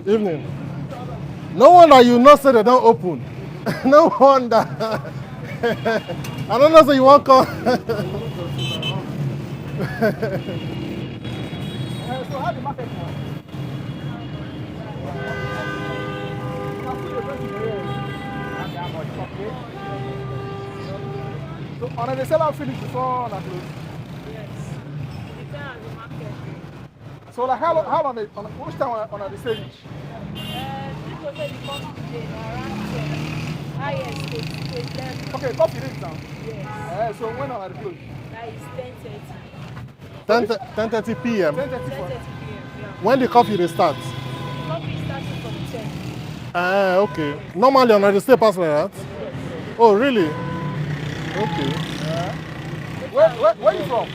Evening. No wonder you not say they don't open. No wonder. I don't know so you won't come. So how the market now? So on the seller finish before on a close? Yes. Depends on the market. So like how long which time on the stage? People say the cost today around 10. Highest is 11. Okay, coffee is now. Yes. So when on the close? That is 10:30 p.m. 10:30 10:30 for. p.m. Yeah. When the coffee they start? The coffee is starting from 10. Okay. Normally on the stay pass like that? Oh, really? Okay. Where you from?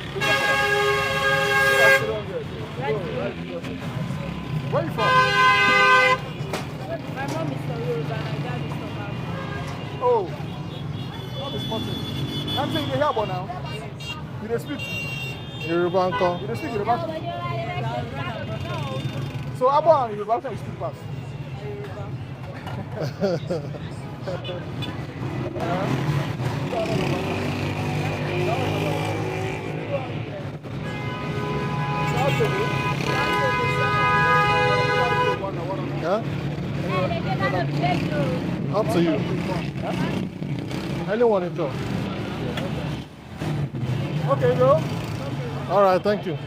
Where you from? My mom is from Yoruba and my dad is from Agbor. Oh, not this morning. I'm saying you hear about now. You dey speak. Yoruba uncle. You dey speak Yoruba. So Agbor and Yoruba can you speak fast? Yeah? Up to you. Anyone in talk. Okay, bro. All right, thank you.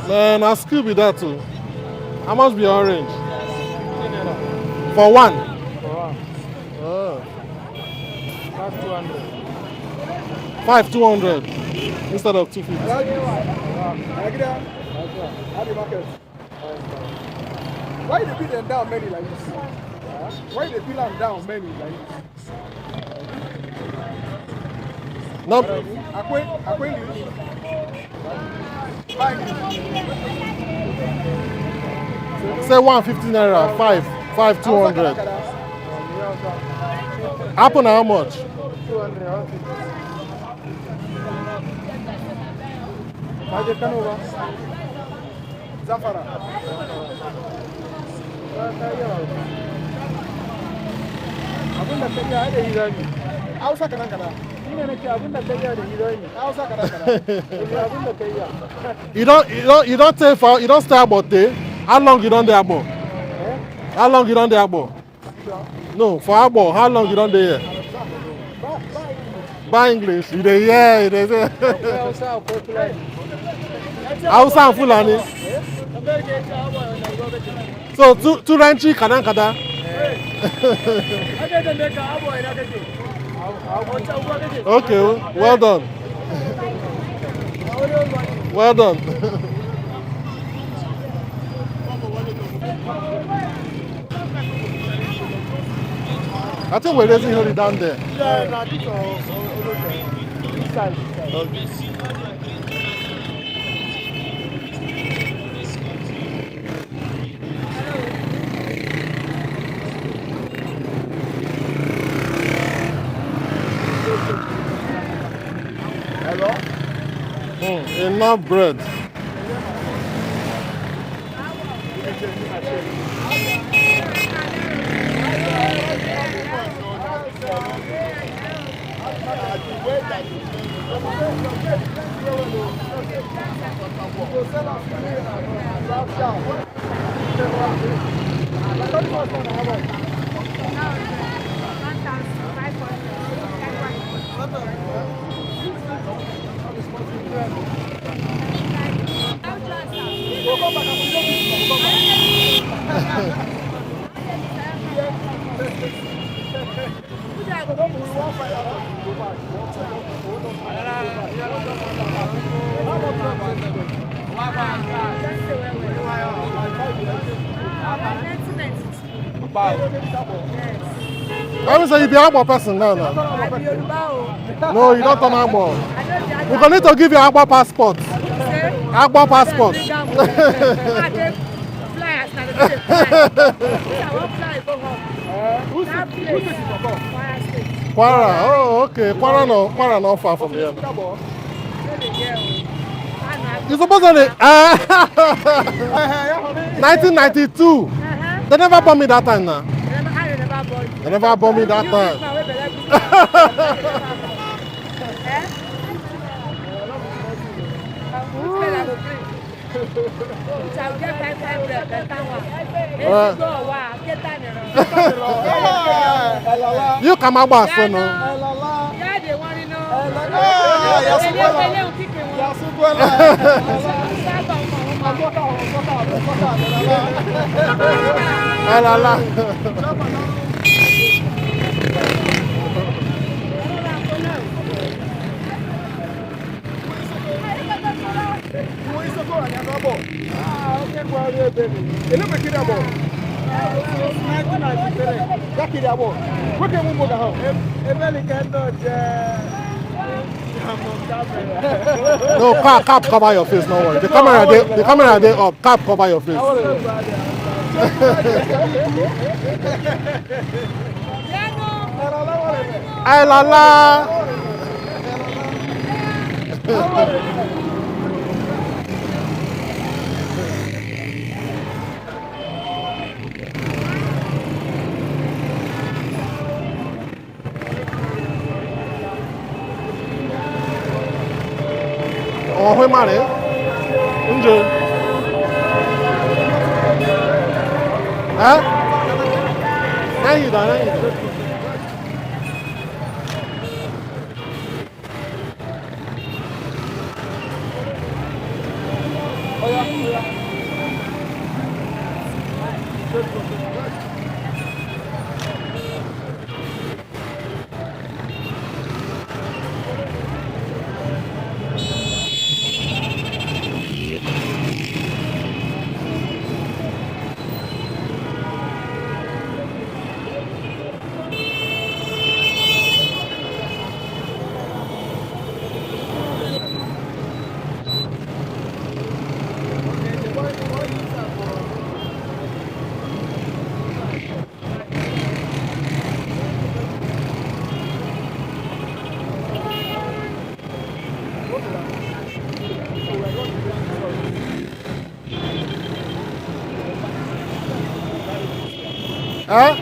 Man, I still be that too. How much be orange? For one? Oh. 5,200 instead of 250. Why they beat them down many like this? Why they beat them down many like this? Nope. Say 150 naira, 5,200. Apple how much? 200. Zafara. Abunda kariya da hirani. Hausa kadan kadan. Ina nake abunda kariya da hirani. Hausa kadan kadan. Abunda kariya. You don't stay for you don't stay about day. How long you don't dey Agbor? How long you don't dey Agbor? No, for Agbor, how long you don't dey here? By English, you dey hear, you dey say. Hausa and Fulani. So two ranchi kadan kadan. Okay, well done. Well done. I think we're raising it down there. Yeah, no, this side. Okay. Hello? Enough bread. I will say you be Agbor person now. No, you don't turn Agbor. We gonna need to give you Agbor passport. Agbor passport. Kwara. Oh, okay. Kwara no far from here. You supposed to 1992. They never bought me that time now. They never bought me that time. You come out so no. No, cap cover your face, no worry. The camera they up, cap cover your face. Ay la la. Oh, where man? Njeeee. Huh? Now you done. Huh?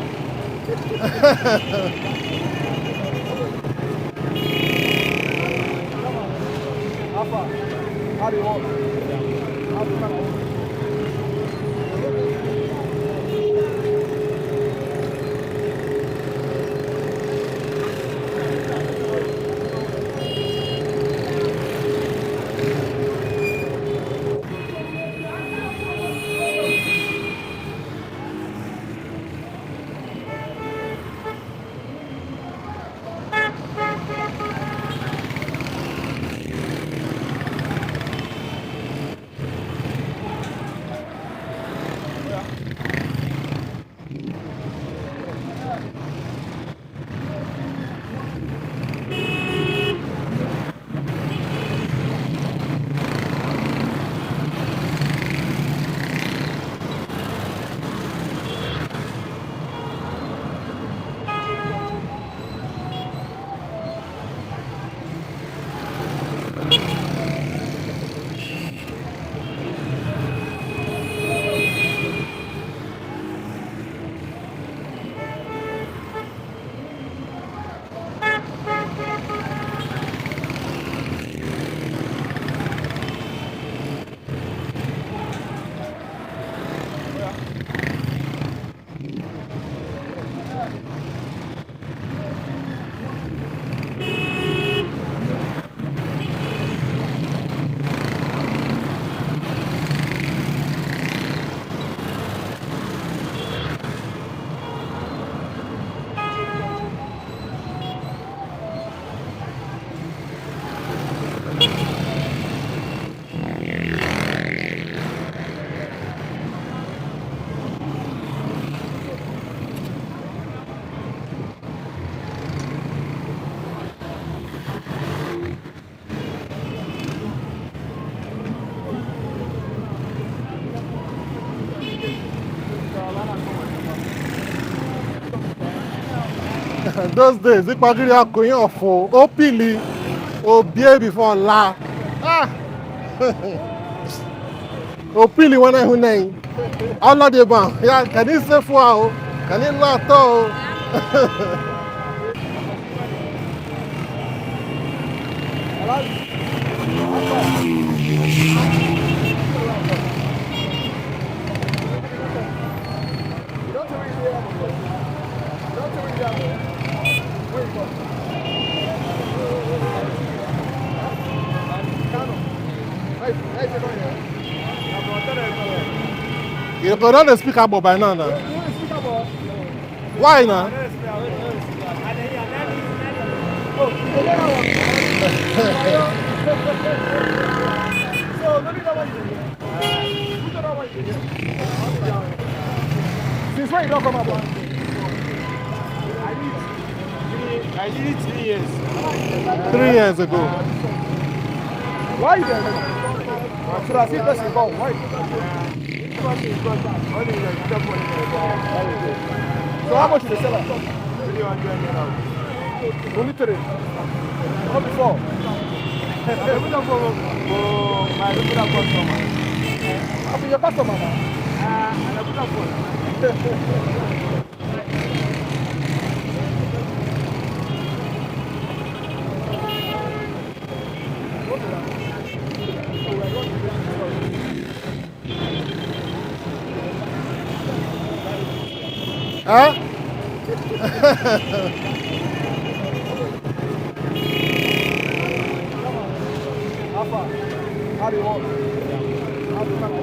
Those days, Ipagiri Akoyan for Opili, Obie before La. Ah! Opili when I hunay. Allah de ban. Yeah, can you say for? Can you not tell? You go not speak about by now. Why now? Since when you don't come up? I did it 3 years. 3 years ago. Why you there? Should I see person come? Why? So how much is the seller? 300 naira. Only 3. Not before. I put up for my regular customer. I'm your customer now. And I put up for Huh? How do you want? How do you want?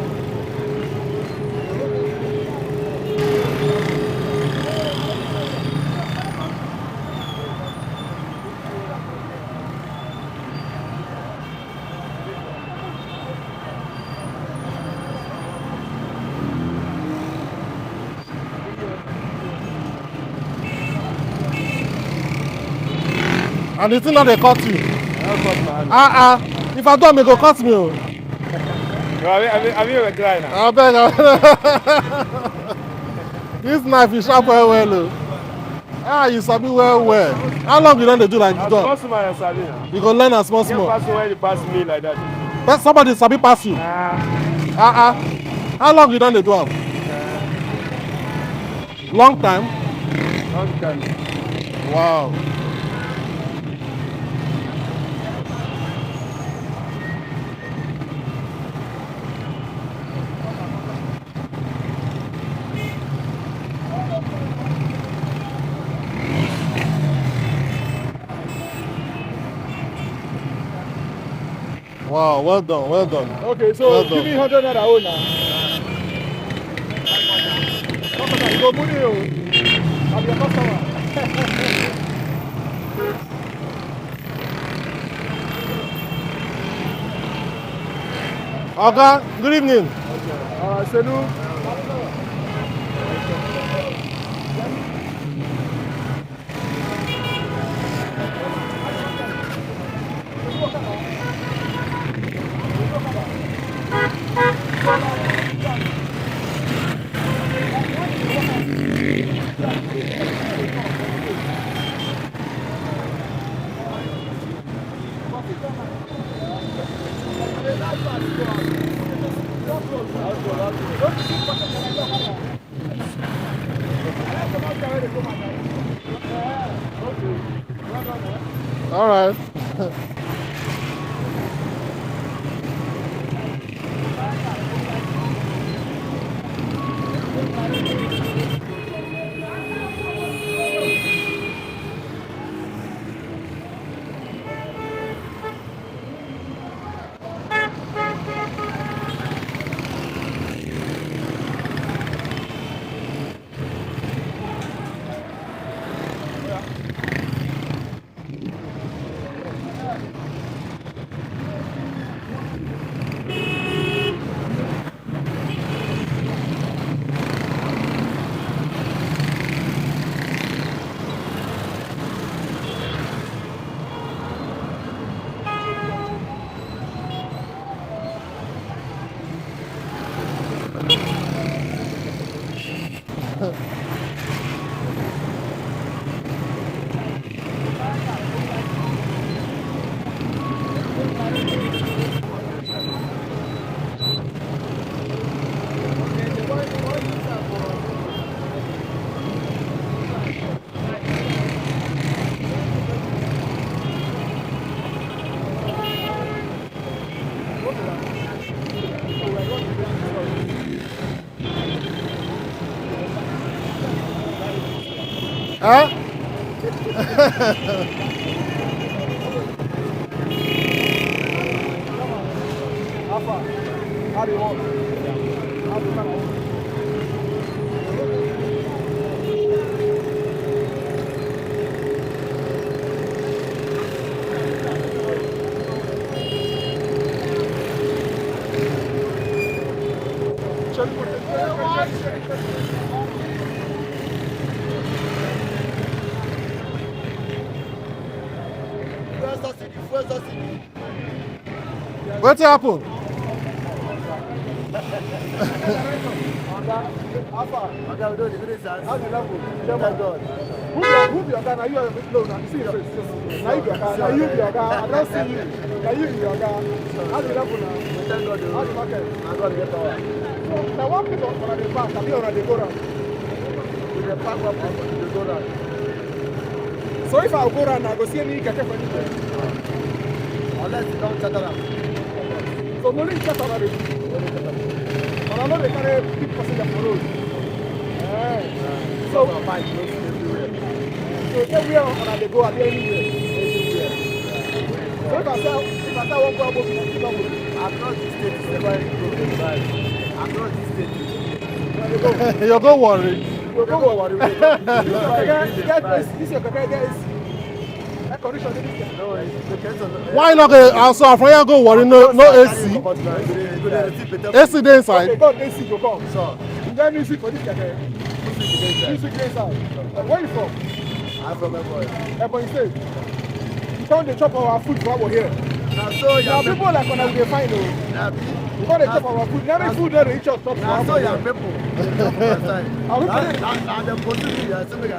And the thing not they cut you. If I don't, they go cut me. Oh. Have you ever tried now? I beg. This knife is sharp well. You sabi well. How long you don't do like this? Customer is sabi now. You go learn as small. Pass when you pass me like that. But somebody sabi pass you. How long you don't do am? Long time. Long time. Wow. Wow, well done. Okay, so Well give done. me 100 naira own now. You go money, I'm your customer. Oga, good evening. Senu. All right. Huh? How far? How do you want? How do you want? What happened? How far? Okay, we do the good side. How's the level? Thank God. Who be your guy? Now you are no, now see your face. Now you be your guy. Now you be your guy. I don't see you. Now you be your guy. How's the level now? Thank God. How's the market? I got to get power. So now one pick up on the back. I be on the go round. With the pack up on the go round. So if I go round, I go see any keke for anything. Unless you don't chatter up. So no need chat about it. But I know they carry big passenger for road. So my clothes everywhere. So everywhere on the go, I be anywhere. So if I say one go above, keep up with it. Across the state is never broken by. Across the state. You go worry. You go worry. This your keke get AC. Air condition dey this No, it's depends on the. Why not go outside? For you go worry, no AC. AC dey inside. Okay, God AC go come. So, You get music for this keke. Music dey inside. Where you from? I'm from Agbor. Ebonyi State. You come dey chop our food for our here. Now, so Now your people like when we dey find o. Now, You come dey chop our food. Every food dey reach us top for now, our so food. your people. Our people dey. Now, the position you are saying, I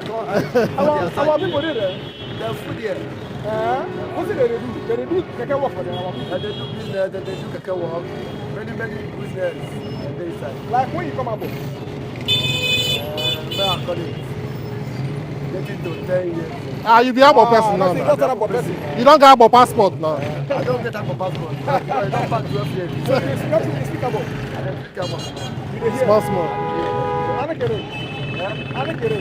Our people dey there. the food here. Wetin dey do? They dey do keke work for them. Our people. And they do business, and they do keke work. Many business. And they inside. Like when you come above. Where I call it? Getting to 10 years. Ah, you be Agbor person now. That's Now. not about person. You don't get Agbor passport now. I don't get that for passport. I don't pass 12 years. So you speak to speak about. I don't pick up. You dey hear. Small. Ana kere. Ana kere.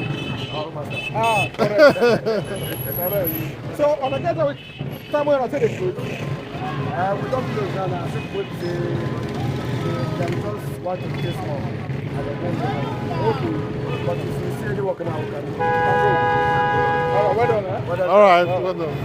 Oh, master. Ah, correct. Correct. So on the get away time when I say the food. We don't close now. I think what they just want to taste more. Okay. But if you see any working out, we can go. Well done, eh? All right, well done.